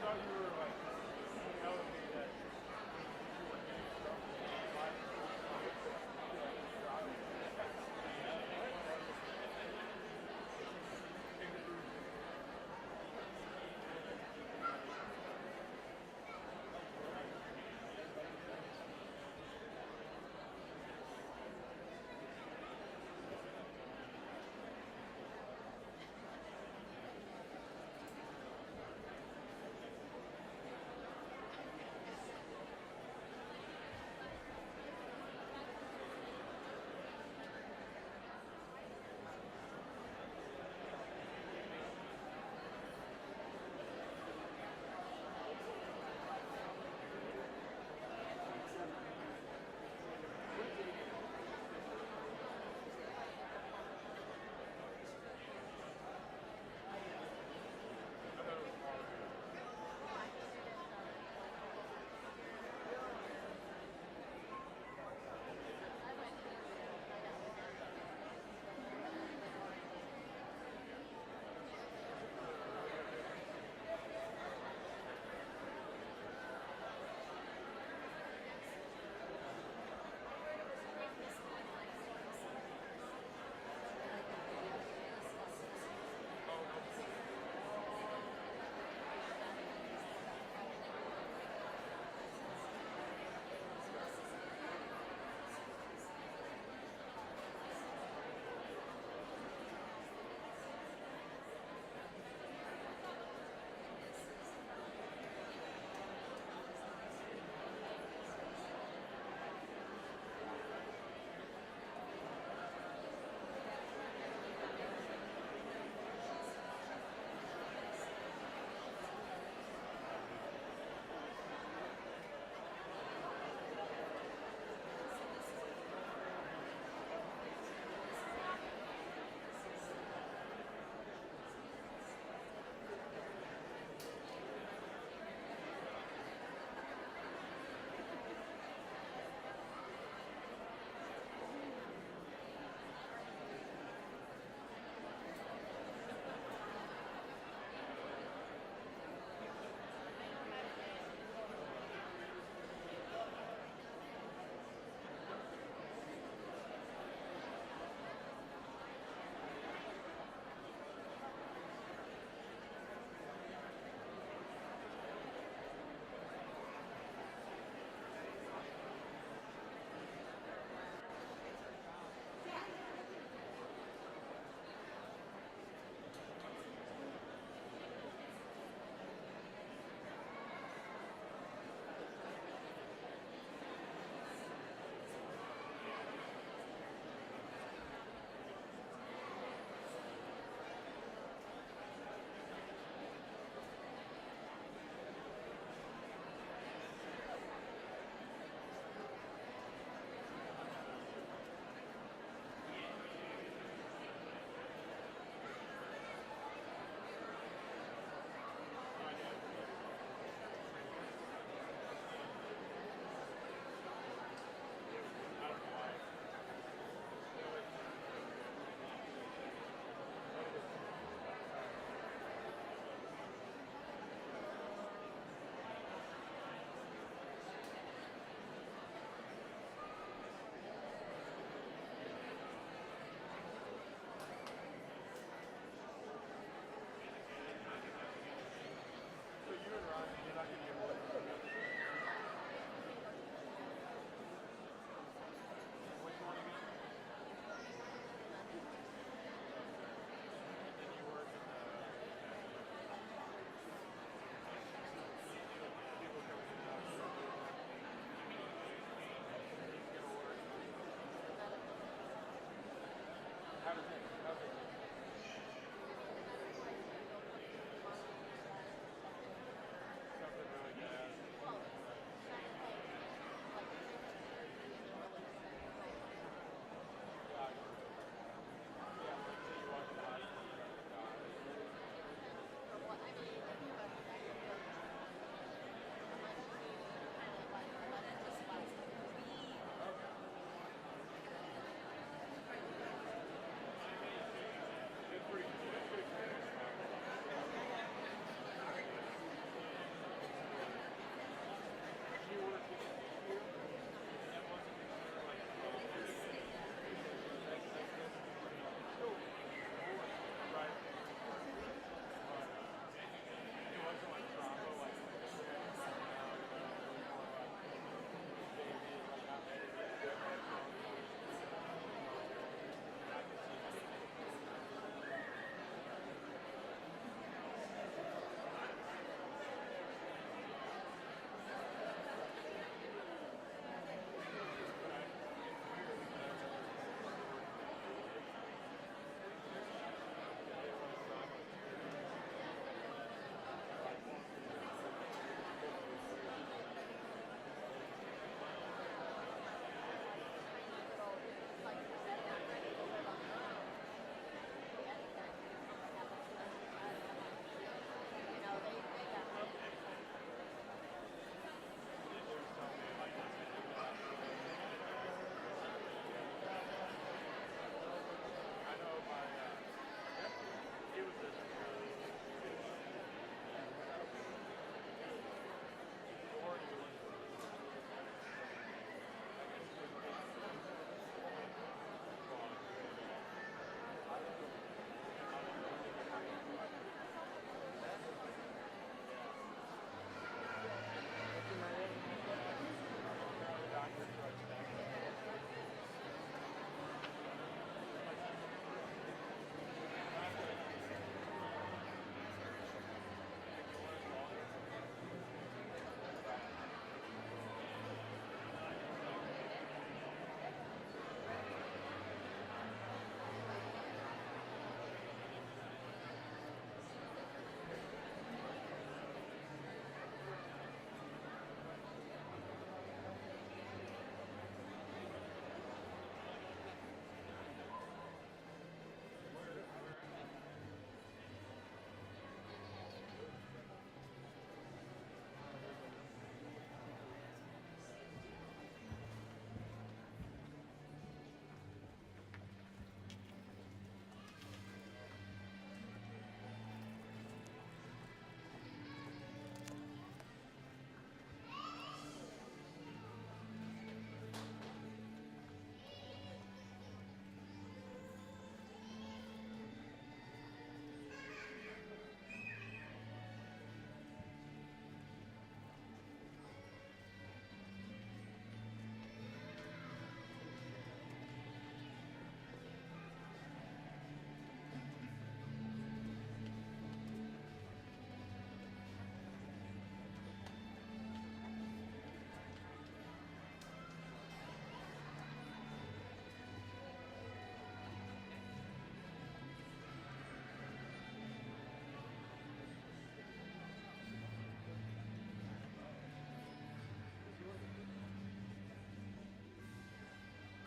thought you were like telling me that you were getting stuff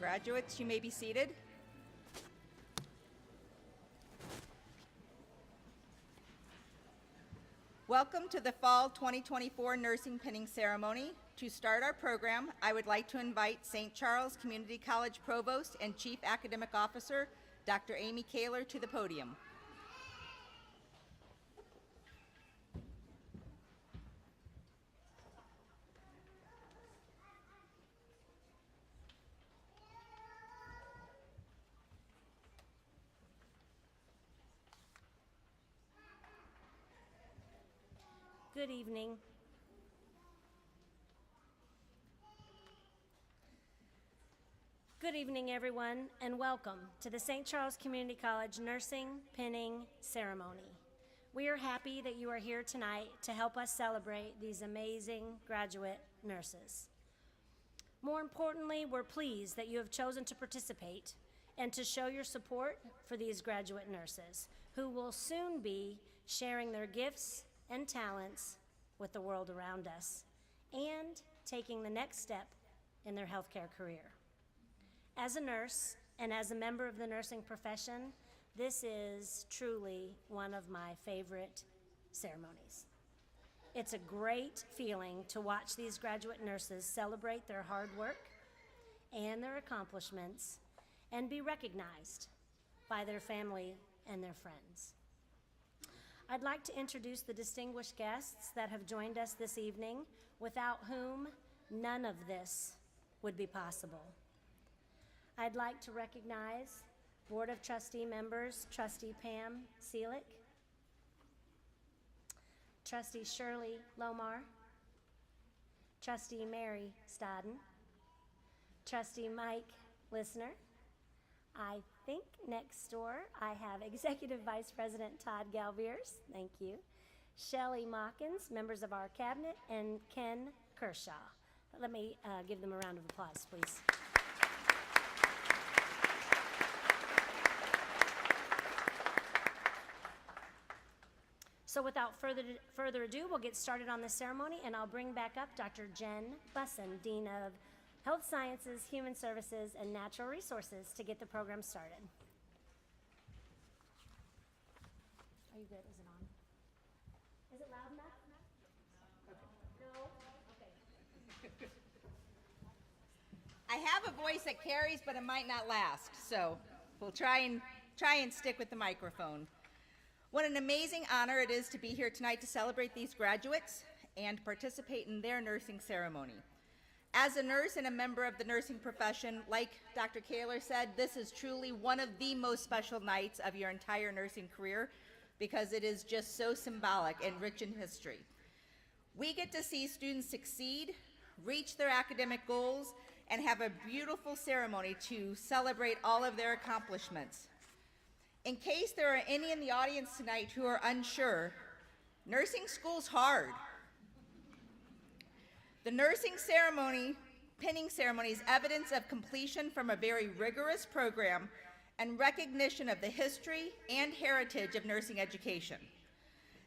Graduates, you may be seated. Welcome to the Fall 2024 Nursing Pinning Ceremony. To start our program, I would like to invite St. Charles Community College Provost and Chief Academic Officer, Dr. Amy Kaler, to the podium. Good evening. Good evening, everyone, and welcome to the St. Charles Community College Nursing Pinning Ceremony. We are happy that you are here tonight to help us celebrate these amazing graduate nurses. More importantly, we're pleased that you have chosen to participate and to show your support for these graduate nurses who will soon be sharing their gifts and talents with the world around us and taking the next step in their healthcare career. As a nurse and as a member of the nursing profession, this is truly one of my favorite ceremonies. It's a great feeling to watch these graduate nurses celebrate their hard work and their accomplishments and be recognized by their family and their friends. I'd like to introduce the distinguished guests that have joined us this evening, without whom none of this would be possible. I'd like to recognize Board of Trustee members, Trustee Pam Seelick, Trustee Shirley Lomar, Trustee Mary Stodden, Trustee Mike Listener. I think next door I have Executive Vice President Todd Galviers, thank you, Shelley Mawkins, members of our cabinet, and Ken Kershaw. Let me give them a round of applause, please. So without further ado, we'll get started on the ceremony, and I'll bring back up Dr. Jen Bussin, Dean of Health Sciences, Human Services, and Natural Resources to get the program started. Are you good? Is it on? Is it loud enough? No? Okay. I have a voice that carries, but it might not last, so we'll try and stick with the microphone. What an amazing honor it is to be here tonight to celebrate these graduates and participate in their nursing ceremony. As a nurse and a member of the nursing profession, like Dr. Kaler said, this is truly one of the most special nights of your entire nursing career because it is just so symbolic and rich in history. We get to see students succeed, reach their academic goals, and have a beautiful ceremony to celebrate all of their accomplishments. In case there are any in the audience tonight who are unsure, nursing school's hard. The nursing ceremony, pinning ceremony, is evidence of completion from a very rigorous program and recognition of the history and heritage of nursing education.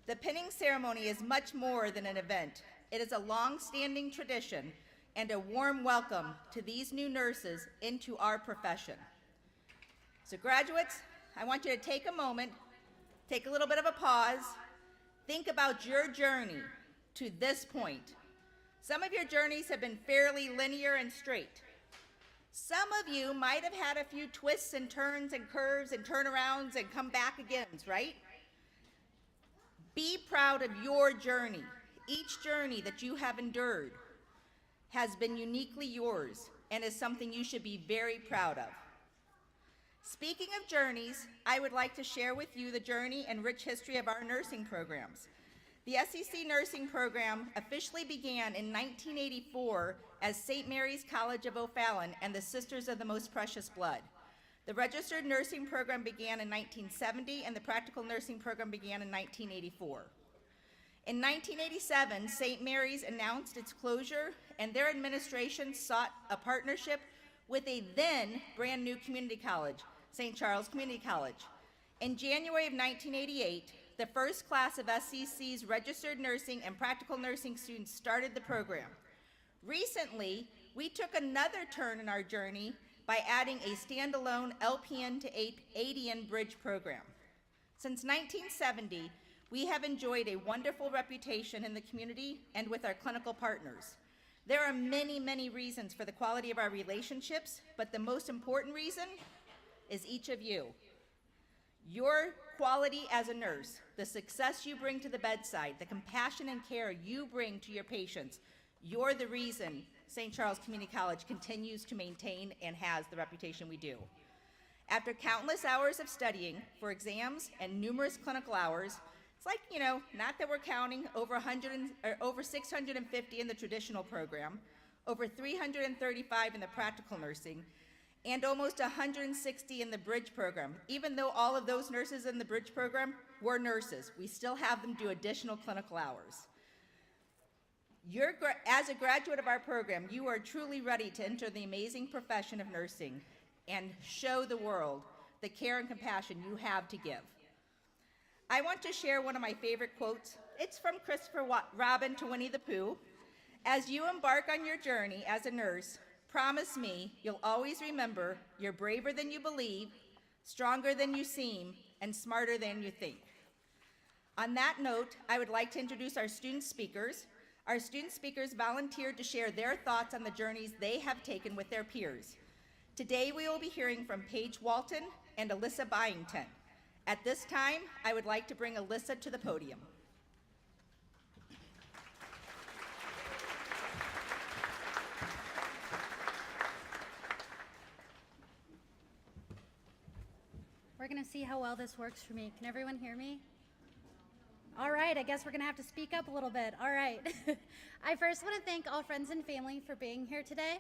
The pinning ceremony is much more than an event. It is a long-standing tradition and a warm welcome to these new nurses into our profession. So graduates, I want you to take a moment, take a little bit of a pause, think about your journey to this point. Some of your journeys have been fairly linear and straight. Some of you might have had a few twists and turns and curves and turnarounds and come back agains, right? Be proud of your journey. Each journey that you have endured has been uniquely yours and is something you should be very proud of. Speaking of journeys, I would like to share with you the journey and rich history of our nursing programs. The SEC nursing program officially began in 1984 as St. Mary's College of O'Fallon and the Sisters of the Most Precious Blood. The registered nursing program began in 1970 and the practical nursing program began in 1984. In 1987, St. Mary's announced its closure and their administration sought a partnership with a then brand new community college, St. Charles Community College. In January of 1988, the first class of SCC's registered nursing and practical nursing students started the program. Recently, we took another turn in our journey by adding a standalone LPN to ADN bridge program. Since 1970, we have enjoyed a wonderful reputation in the community and with our clinical partners. There are many, many reasons for the quality of our relationships, but the most important reason is each of you. Your quality as a nurse, the success you bring to the bedside, the compassion and care you bring to your patients, you're the reason St. Charles Community College continues to maintain and has the reputation we do. After countless hours of studying for exams and numerous clinical hours, it's like, not that we're counting, over 650 in the traditional program, over 335 in the practical nursing, and almost 160 in the bridge program. Even though all of those nurses in the bridge program were nurses, we still have them do additional clinical hours. As a graduate of our program, you are truly ready to enter the amazing profession of nursing and show the world the care and compassion you have to give. I want to share one of my favorite quotes. It's from Christopher Robin to Winnie the Pooh. As you embark on your journey as a nurse, promise me you'll always remember you're braver than you believe, stronger than you seem, and smarter than you think. On that note, I would like to introduce our student speakers. Our student speakers volunteered to share their thoughts on the journeys they have taken with their peers. Today we will be hearing from Paige Walton and Alyssa Byington. At this time, I would like to bring Alyssa to the podium. We're going to see how well this works for me. Can everyone hear me? All right, I guess we're going to have to speak up a little bit. All right. I first want to thank all friends and family for being here today.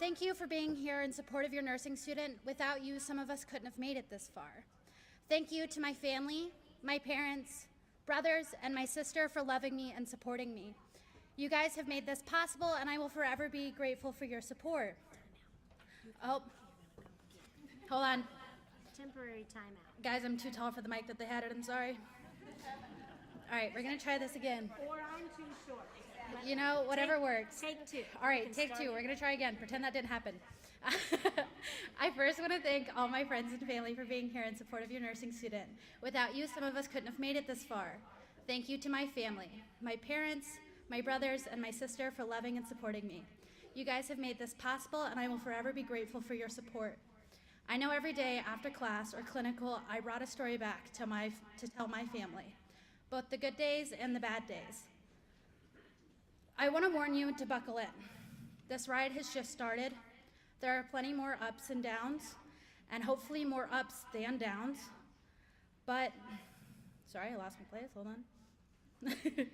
Thank you for being here in support of your nursing student. Without you, some of us couldn't have made it this far. Thank you to my family, my parents, brothers, and my sister for loving me and supporting me. You guys have made this possible, and I will forever be grateful for your support. Oh, hold on. Temporary timeout. Guys, I'm too tall for the mic that they had it, I'm sorry. All right, we're gonna try this again. Or I'm too short. Whatever works. Take two. All right, take two. We're gonna try again. Pretend that didn't happen. I first want to thank all my friends and family for being here in support of your nursing student. Without you, some of us couldn't have made it this far. Thank you to my family, my parents, my brothers, and my sister for loving and supporting me. You guys have made this possible, and I will forever be grateful for your support. I know every day after class or clinical, I brought a story back to tell my family, both the good days and the bad days. I want to warn you to buckle in. This ride has just started. There are plenty more ups and downs, and hopefully more ups than downs. But, sorry, I lost my place, hold on.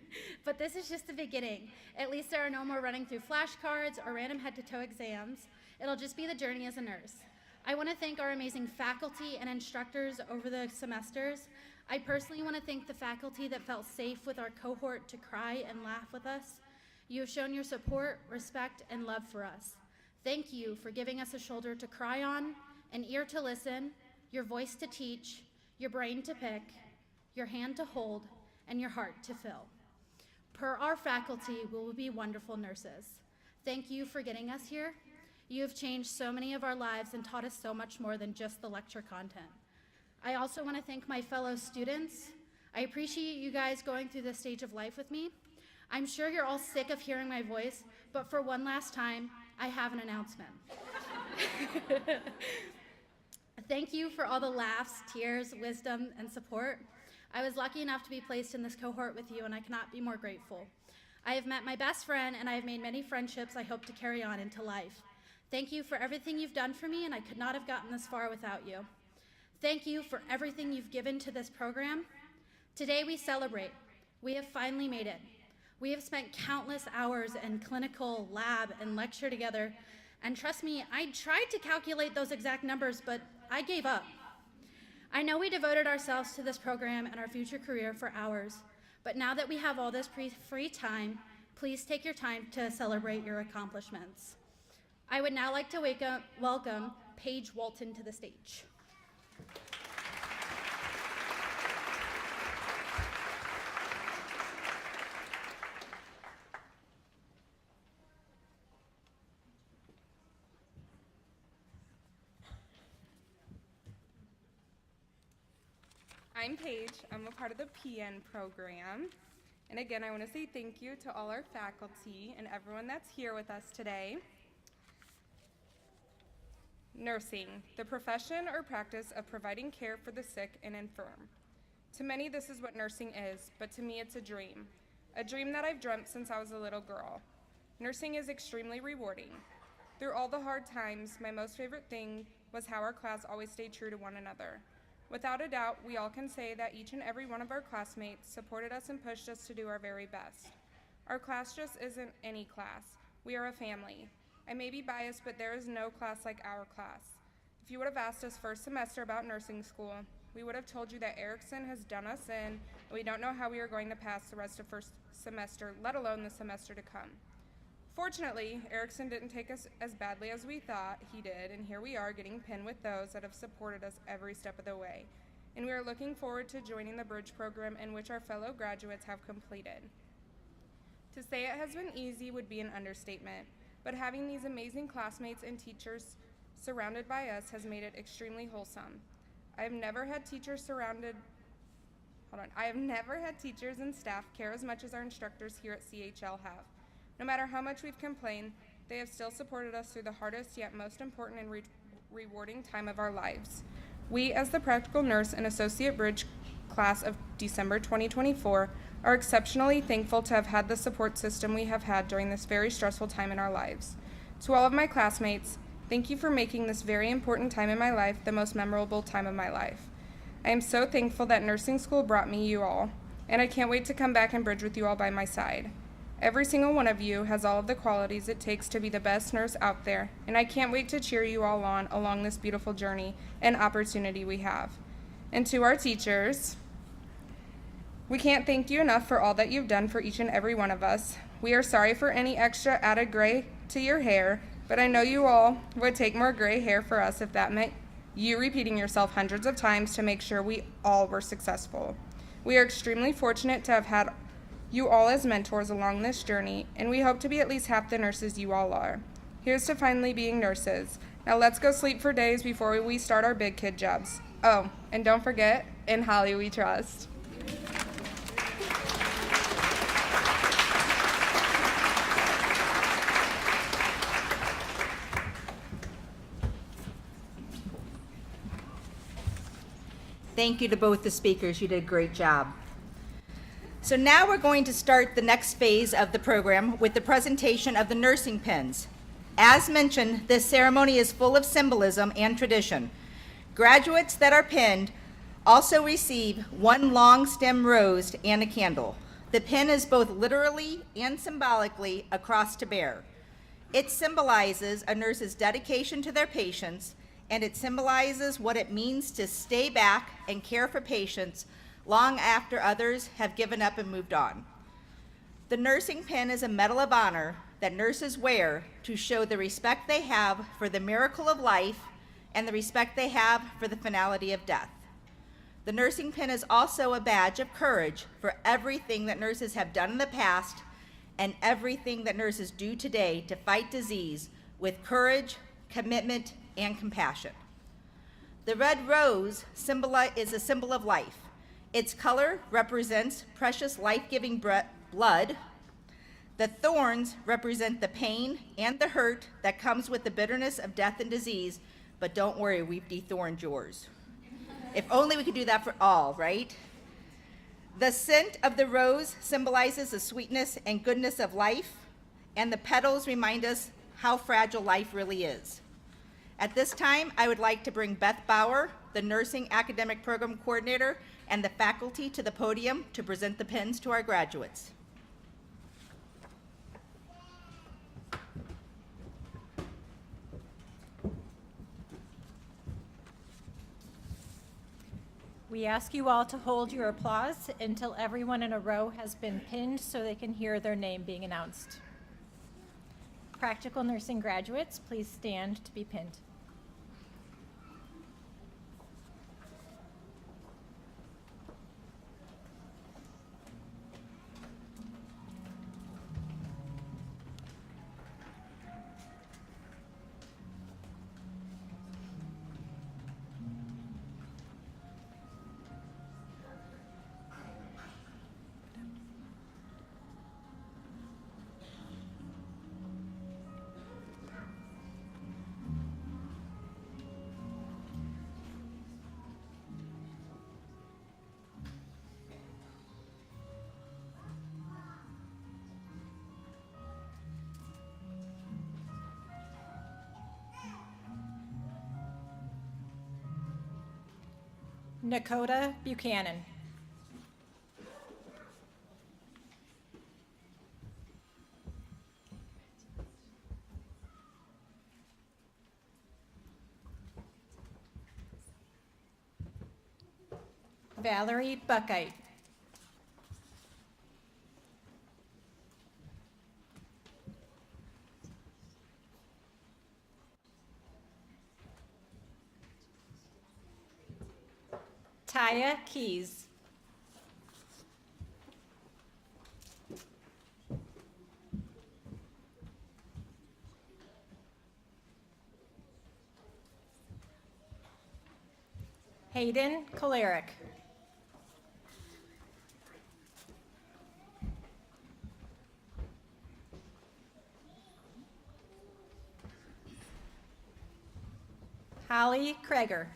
But this is just the beginning. At least there are no more running through flashcards or random head-to-toe exams. It'll just be the journey as a nurse. I want to thank our amazing faculty and instructors over the semesters. I personally want to thank the faculty that felt safe with our cohort to cry and laugh with us. You have shown your support, respect, and love for us. Thank you for giving us a shoulder to cry on, an ear to listen, your voice to teach, your brain to pick, your hand to hold, and your heart to fill. Per our faculty, we will be wonderful nurses. Thank you for getting us here. You have changed so many of our lives and taught us so much more than just the lecture content. I also want to thank my fellow students. I appreciate you guys going through this stage of life with me. I'm sure you're all sick of hearing my voice, but for one last time, I have an announcement. Thank you for all the laughs, tears, wisdom, and support. I was lucky enough to be placed in this cohort with you, and I cannot be more grateful. I have met my best friend, and I have made many friendships I hope to carry on into life. Thank you for everything you've done for me, and I could not have gotten this far without you. Thank you for everything you've given to this program. Today we celebrate. We have finally made it. We have spent countless hours in clinical, lab, and lecture together, and trust me, I tried to calculate those exact numbers, but I gave up. I know we devoted ourselves to this program and our future career for hours, but now that we have all this free time, please take your time to celebrate your accomplishments. I would now like to welcome Paige Walton to the stage. I'm Paige. I'm a part of the PN program. And again, I want to say thank you to all our faculty and everyone that's here with us today. Nursing, the profession or practice of providing care for the sick and infirm. To many, this is what nursing is, but to me, it's a dream that I've dreamt since I was a little girl. Nursing is extremely rewarding. Through all the hard times, my most favorite thing was how our class always stayed true to one another. Without a doubt, we all can say that each and every one of our classmates supported us and pushed us to do our very best. Our class just isn't any class. We are a family. I may be biased, but there is no class like our class. If you would have asked us first semester about nursing school, we would have told you that Erickson has done us in, and we don't know how we are going to pass the rest of first semester, let alone the semester to come. Fortunately, Erickson didn't take us as badly as we thought he did, and here we are getting pinned with those that have supported us every step of the way. And we are looking forward to joining the bridge program in which our fellow graduates have completed. To say it has been easy would be an understatement, but having these amazing classmates and teachers surrounded by us has made it extremely wholesome. I have never had teachers and staff care as much as our instructors here at CHL have. No matter how much we've complained, they have still supported us through the hardest yet most important and rewarding time of our lives. We, as the Practical Nurse and Associate Bridge class of December 2024, are exceptionally thankful to have had the support system we have had during this very stressful time in our lives. To all of my classmates, thank you for making this very important time in my life the most memorable time of my life. I am so thankful that nursing school brought me you all, and I can't wait to come back and bridge with you all by my side. Every single one of you has all of the qualities it takes to be the best nurse out there, and I can't wait to cheer you all on along this beautiful journey and opportunity we have. And to our teachers, we can't thank you enough for all that you've done for each and every one of us. We are sorry for any extra added gray to your hair, but I know you all would take more gray hair for us if that meant you repeating yourself hundreds of times to make sure we all were successful. We are extremely fortunate to have had you all as mentors along this journey, and we hope to be at least half the nurses you all are. Here's to finally being nurses. Now let's go sleep for days before we start our big kid jobs. Oh, and don't forget, in Holly we trust. Thank you to both the speakers. You did a great job. So now we're going to start the next phase of the program with the presentation of the nursing pins. As mentioned, this ceremony is full of symbolism and tradition. Graduates that are pinned also receive one long stem rose and a candle. The pin is both literally and symbolically a cross to bear. It symbolizes a nurse's dedication to their patients, and it symbolizes what it means to stay back and care for patients long after others have given up and moved on. The nursing pin is a medal of honor that nurses wear to show the respect they have for the miracle of life and the respect they have for the finality of death. The nursing pin is also a badge of courage for everything that nurses have done in the past and everything that nurses do today to fight disease with courage, commitment, and compassion. The red rose is a symbol of life. Its color represents precious life-giving blood. The thorns represent the pain and the hurt that comes with the bitterness of death and disease, but don't worry, we've dethorned yours. If only we could do that for all, right? The scent of the rose symbolizes the sweetness and goodness of life, and the petals remind us how fragile life really is. At this time, I would like to bring Beth Bauer, the Nursing Academic Program Coordinator, and the faculty to the podium to present the pins to our graduates. We ask you all to hold your applause until everyone in a row has been pinned so they can hear their name being announced. Practical nursing graduates, please stand to be pinned. Nakota Buchanan. Valerie Buckite. Taya Keys. Hayden Kolerick. Holly Kreger.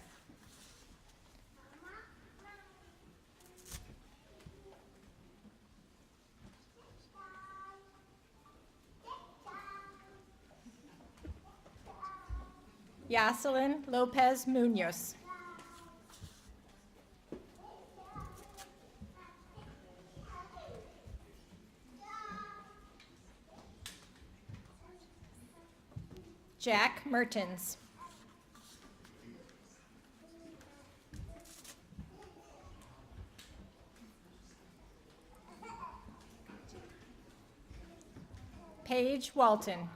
Yoselin Lopez Munoz. Jack Mertens. Paige Walton.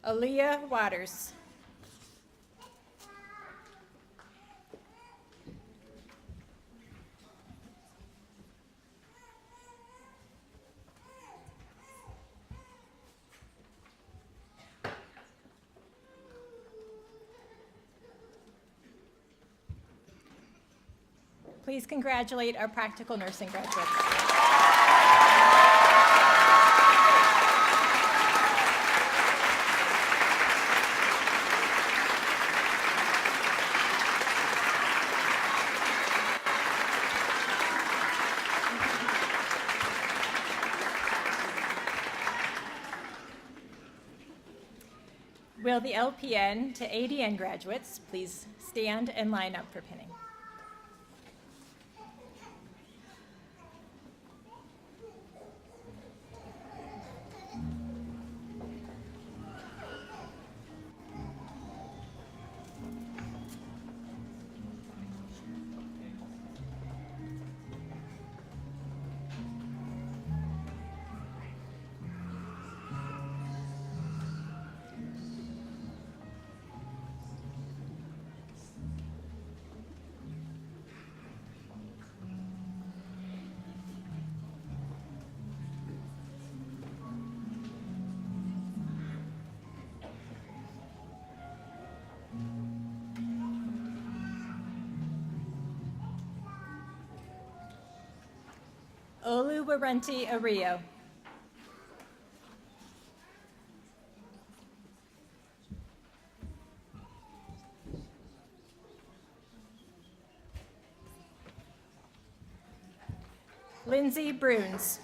Aaliyah Waters. Please congratulate our practical nursing graduates. Will the LPN to ADN graduates please stand and line up for pinning? Oluwarunti Ario. Lindsay Bruns.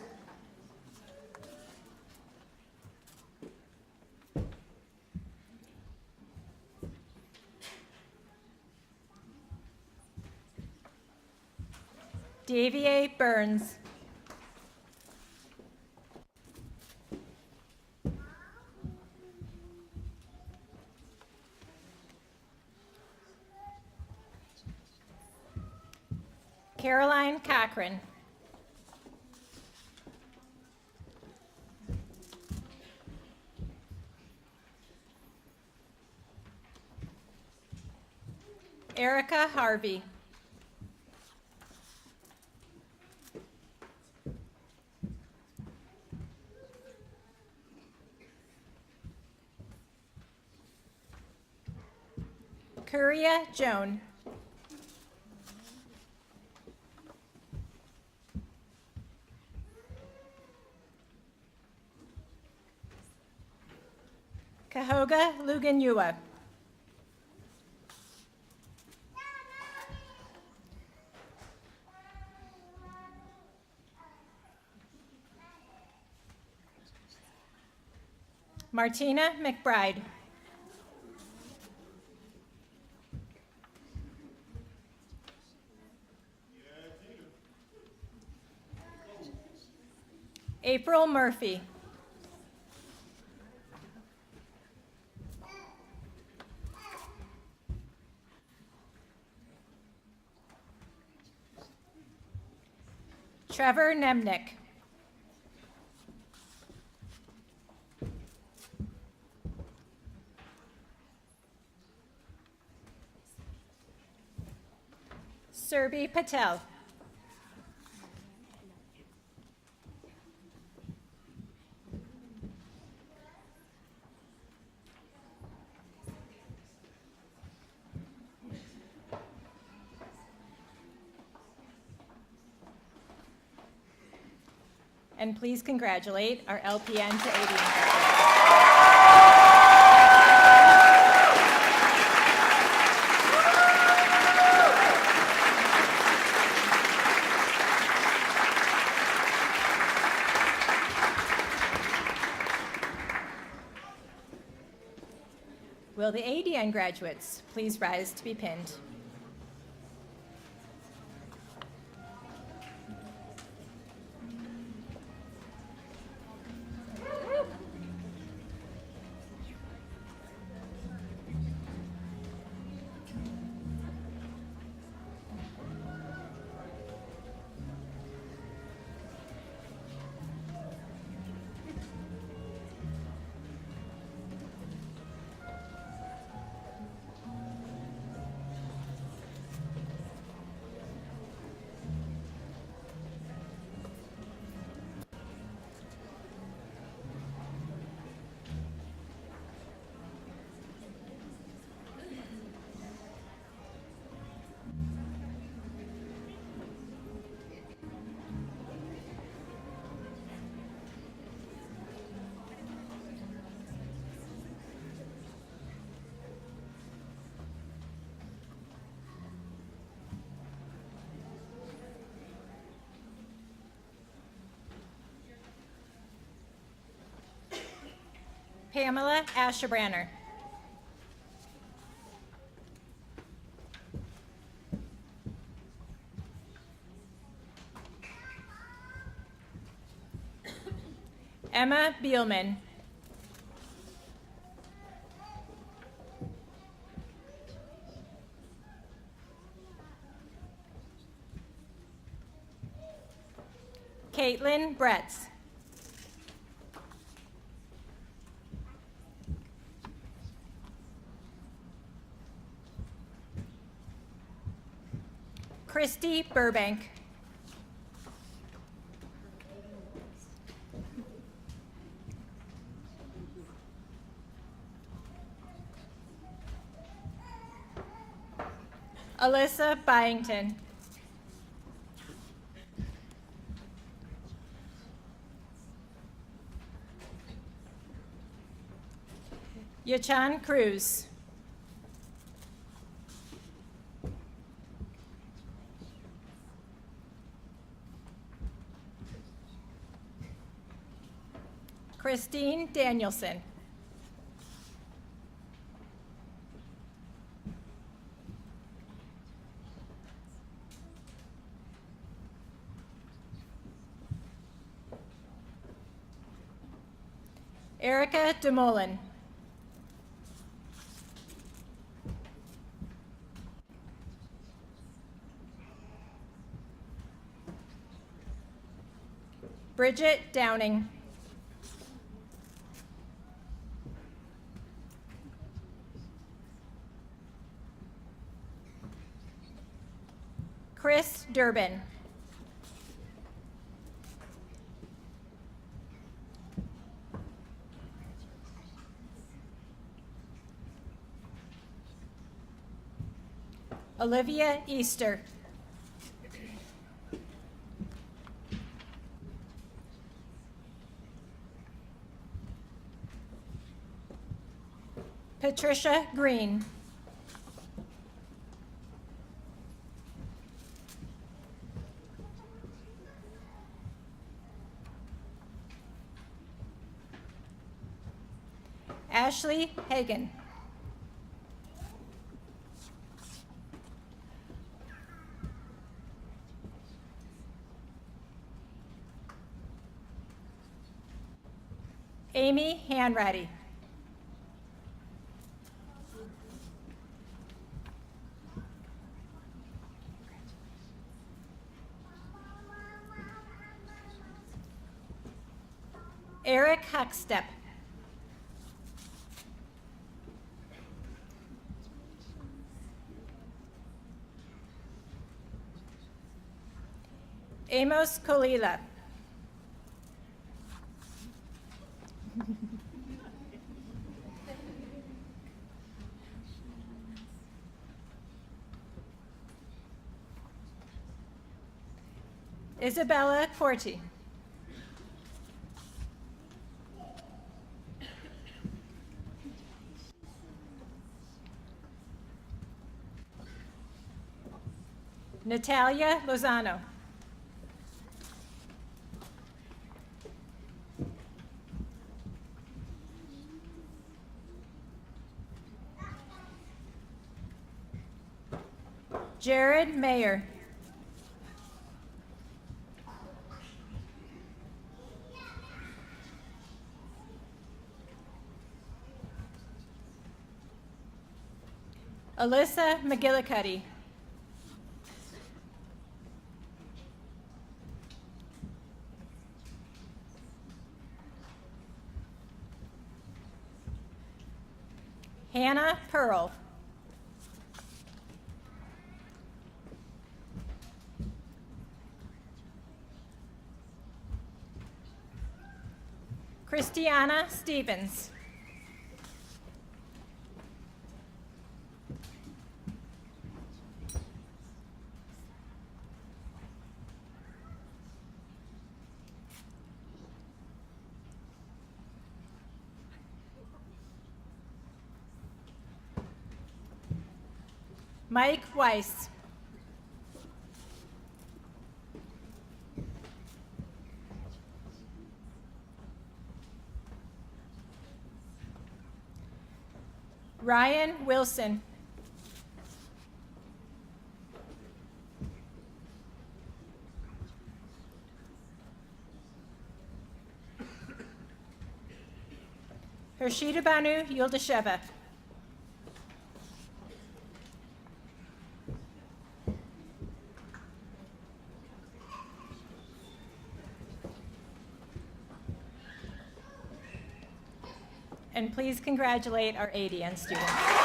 Davia Burns. Caroline Cochran. Erica Harvey. Curia Joan. Cahoga Luganua. Martina McBride. April Murphy. Trevor Nemnick. Surbi Patel. And please congratulate our LPN to ADN graduates. Will the ADN graduates please rise to be pinned? Pamela Asherbranner. Emma Bielman. Caitlin Bretz. Christy Burbank. Alyssa Byington. Yachan Cruz. Christine Danielson. Erica DeMolin. Bridget Downing. Chris Durbin. Olivia Easter. Patricia Green. Ashley Hagan. Amy Hanratty. Eric Huckstep. Amos Kolila. Isabella Corti. Natalia Lozano. Jared Mayer. Alyssa McGillicuddy. Hannah Pearl. Christiana Stevens. Mike Weiss. Ryan Wilson. Hershita Banu Yuldasheva. And please congratulate our ADN students.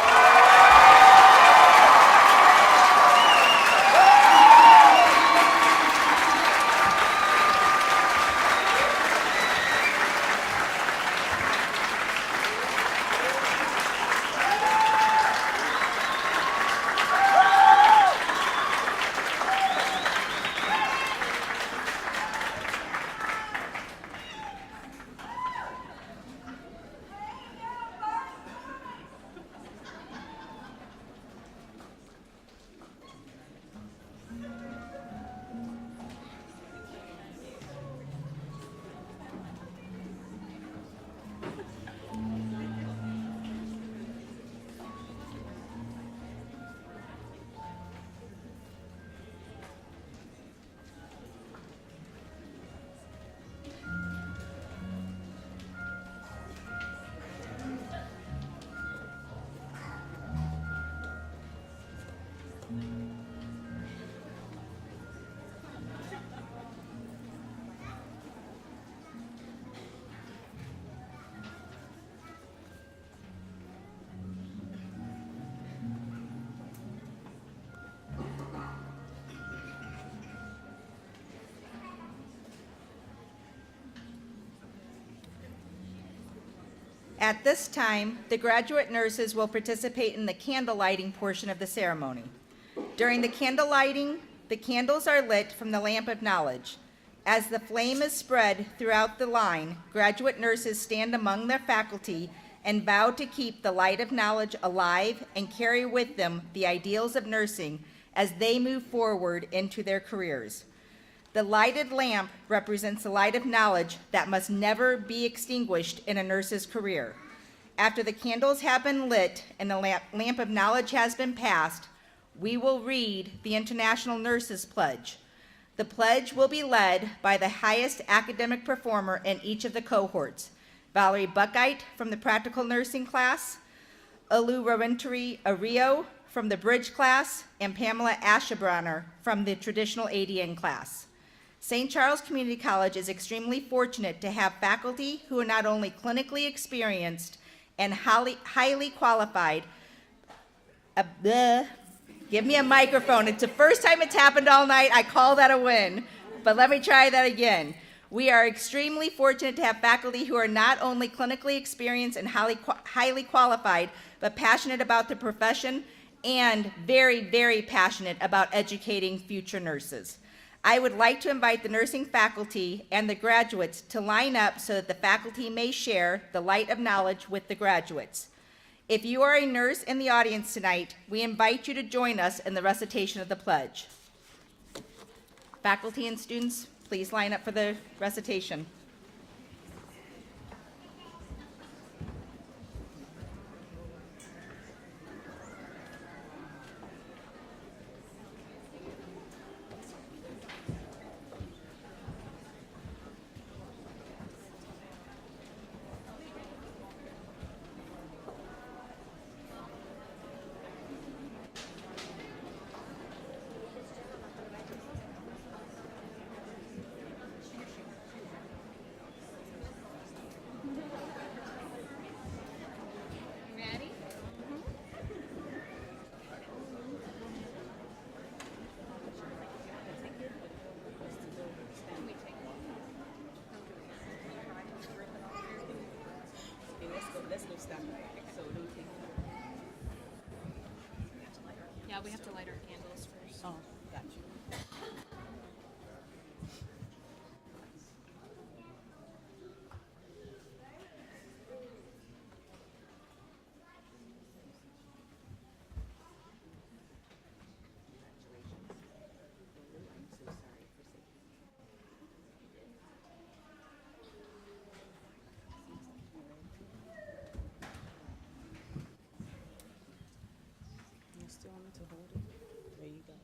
At this time, the graduate nurses will participate in the candle lighting portion of the ceremony. During the candle lighting, the candles are lit from the lamp of knowledge. As the flame is spread throughout the line, graduate nurses stand among their faculty and vow to keep the light of knowledge alive and carry with them the ideals of nursing as they move forward into their careers. The lighted lamp represents the light of knowledge that must never be extinguished in a nurse's career. After the candles have been lit and the lamp of knowledge has been passed, we will read the International Nurses Pledge. The pledge will be led by the highest academic performer in each of the cohorts, Valerie Buckite from the Practical Nursing class, Alu Rawentari Ario from the Bridge class, and Pamela Ashabronner from the Traditional ADN class. St. Charles Community College is extremely fortunate to have faculty who are not only clinically experienced and highly qualified. Give me a microphone. It's the first time it's happened all night. I call that a win. But let me try that again. We are extremely fortunate to have faculty who are not only clinically experienced and highly qualified, but passionate about the profession and very, very passionate about educating future nurses. I would like to invite the nursing faculty and the graduates to line up so that the faculty may share the light of knowledge with the graduates. If you are a nurse in the audience tonight, we invite you to join us in the recitation of the pledge. Faculty and students, please line up for the recitation. Yeah, we have to light our candles first. Oh, got you. You still want me to hold it? There you go.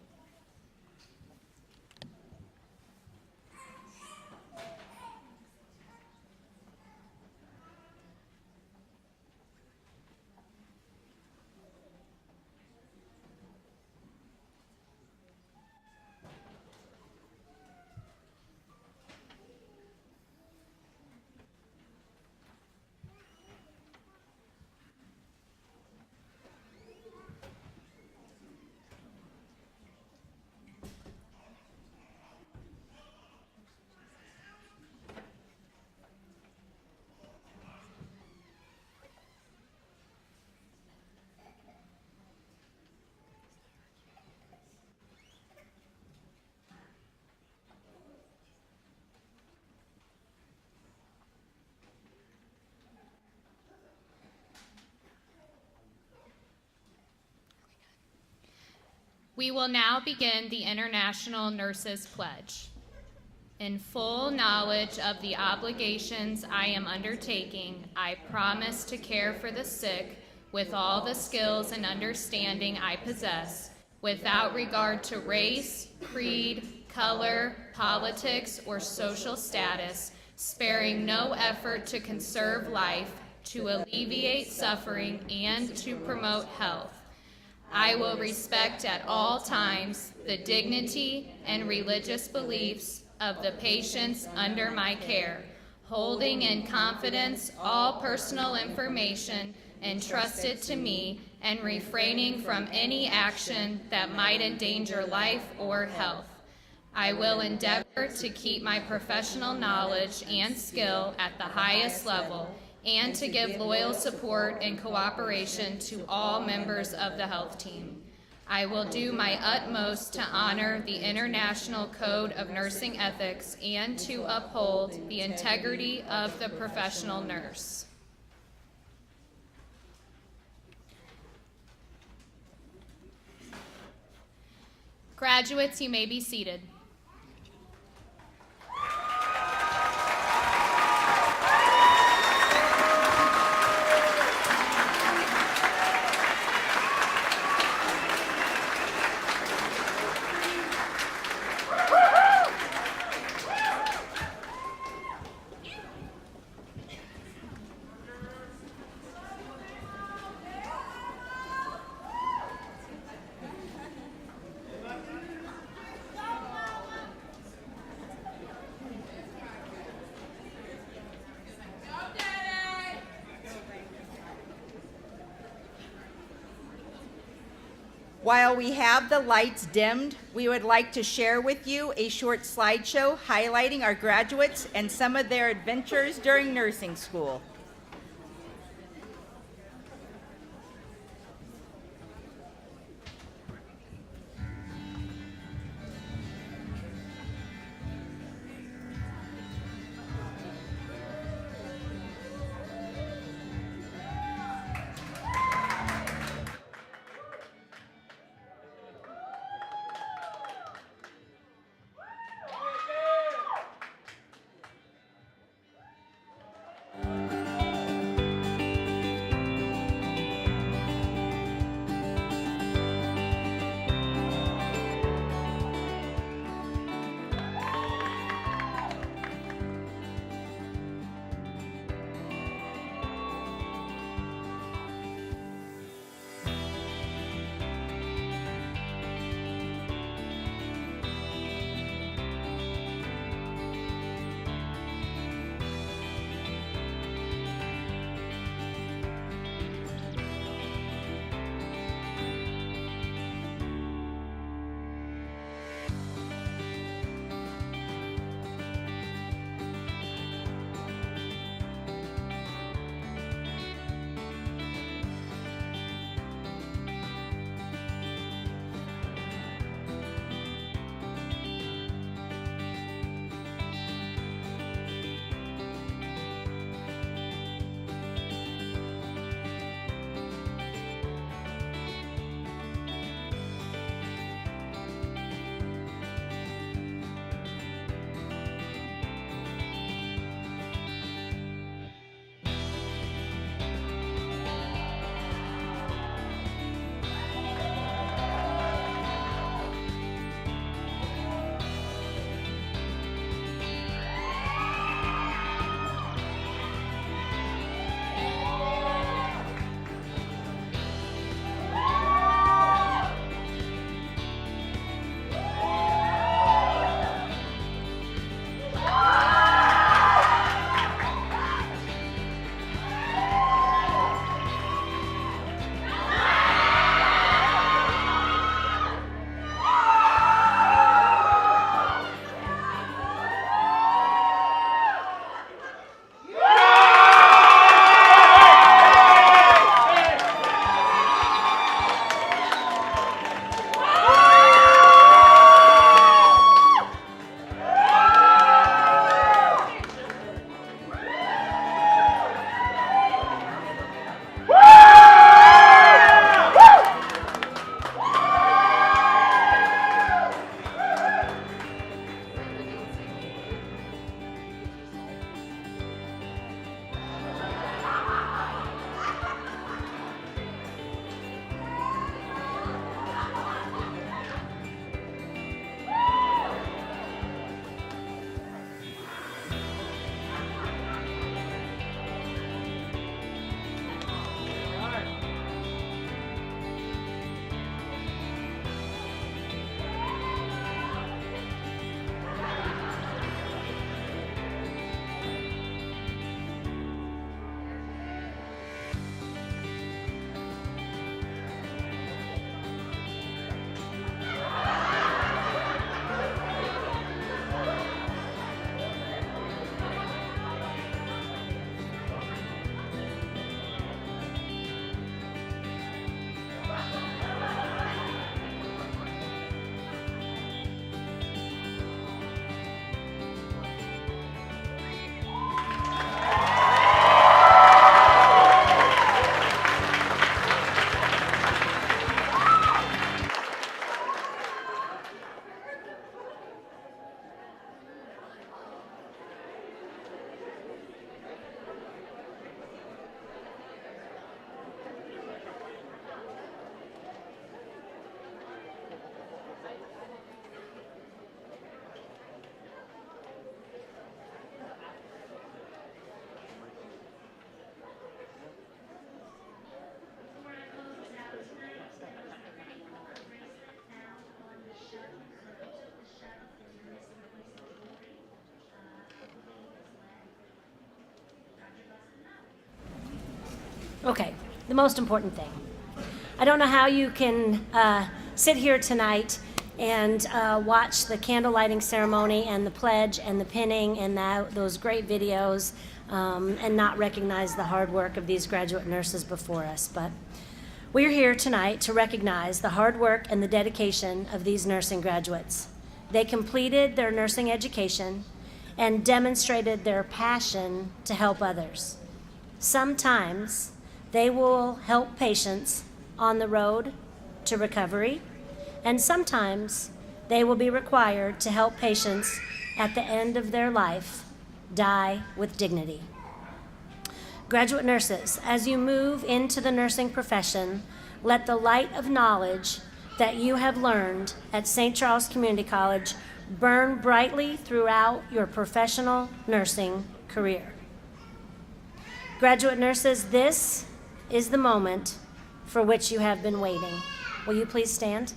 We will now begin the International Nurses Pledge. In full knowledge of the obligations I am undertaking, I promise to care for the sick with all the skills and understanding I possess, without regard to race, creed, color, politics, or social status, sparing no effort to conserve life, to alleviate suffering, and to promote health. I will respect at all times the dignity and religious beliefs of the patients under my care, holding in confidence all personal information entrusted to me and refraining from any action that might endanger life or health. I will endeavor to keep my professional knowledge and skill at the highest level and to give loyal support and cooperation to all members of the health team. I will do my utmost to honor the International Code of Nursing Ethics and to uphold the integrity of the professional nurse. Graduates, you may be seated. While we have the lights dimmed, we would like to share with you a short slideshow highlighting our graduates and some of their adventures during nursing school. Okay, the most important thing. I don't know how you can sit here tonight and watch the candle lighting ceremony and the pledge and the pinning and those great videos and not recognize the hard work of these graduate nurses before us. But we're here tonight to recognize the hard work and the dedication of these nursing graduates. They completed their nursing education and demonstrated their passion to help others. Sometimes they will help patients on the road to recovery, and sometimes they will be required to help patients at the end of their life die with dignity. Graduate nurses, as you move into the nursing profession, let the light of knowledge that you have learned at St. Charles Community College burn brightly throughout your professional nursing career. Graduate nurses, this is the moment for which you have been waiting. Will you please stand?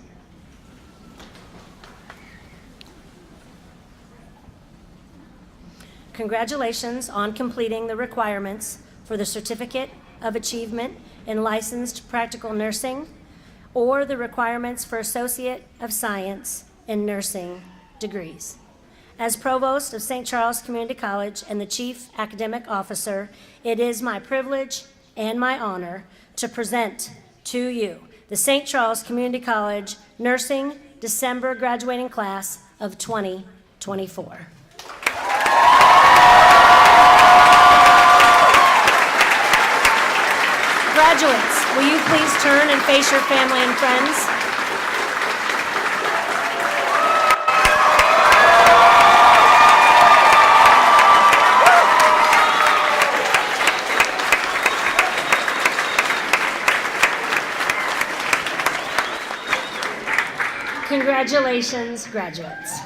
Congratulations on completing the requirements for the Certificate of Achievement in Licensed Practical Nursing or the requirements for Associate of Science in Nursing degrees. As Provost of St. Charles Community College and the Chief Academic Officer, it is my privilege and my honor to present to you the St. Charles Community College Nursing December graduating class of 2024. Graduates, will you please turn and face your family and friends? Congratulations, graduates.